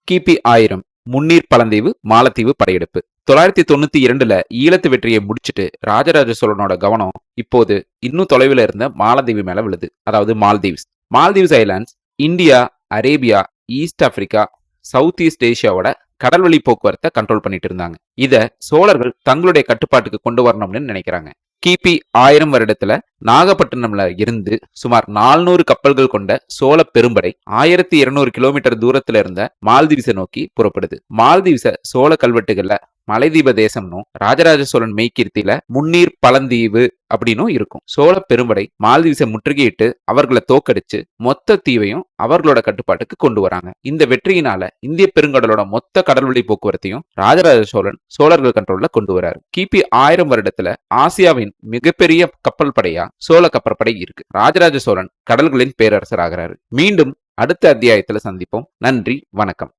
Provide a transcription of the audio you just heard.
கிபி 1000 முன்னீர் பழந்தீவு மாலத்தீவு படையெடுப்பு. 992ல ஈழத்து வெற்றியை முடிச்சுட்டு ராஜராஜ சோழனோட கவனம் இப்போது இன்னும் தொலைவில் இருந்த மாலத்தீவு மேல விழுது. அதாவது Maldives. Maldives islands India, Arabia, east Africa, south east ஏஷியாவோட கடல்வழி போக்குவரத்தை கண்ட்ரோல் பண்ணிட்டு இருந்தாங்க. இத சோழர்கள் தங்களுடைய கட்டுப்பாட்டுக்கு கொண்டு வரணும்னு நினைக்கிறாங்க. கிபி 1000 வருடத்துல நாகப்பட்டினம்ல இருந்து சுமார் 400 கப்பல்கள் கொண்ட சோழ பெரும்படை 1200 கிலோமீட்டர் தூரத்துல இருந்த மால்தீவ்ஸை நோக்கி புறப்படுது. மால்தீவ்ஸ சோழ கல்வெட்டுகள்ல மலைதீப தேசம்னும் ராஜராஜ சோழன் மெய்கீர்த்தியில முன்னீர் பழந்தீவு அப்படின்னும் இருக்கும். சோழ பெரும்படை மால்தீவ்ஸை முற்றுகையிட்டு அவர்களை தோக்கடிச்சு மொத்த தீவையும் அவர்களோட கட்டுப்பாட்டுக்கு கொண்டு வராங்க. இந்த வெற்றியினால இந்திய பெருங்கடலோட மொத்த கடல்வழி போக்குவரத்தையும் ராஜராஜ சோழன் சோழர்கள் கண்ட்ரோல்ல கொண்டு வராரு. கிபி 1000 வருடத்துல ஆசியாவின் மிகப்பெரிய கப்பல் படையா சோழ கப்பற்படை இருக்கு. ராஜராஜ சோழன் கடல்களின் பேரரசர் ஆகிறாரு. மீண்டும் அடுத்த அத்தியாயத்துல சந்திப்போம். நன்றி, வணக்கம்.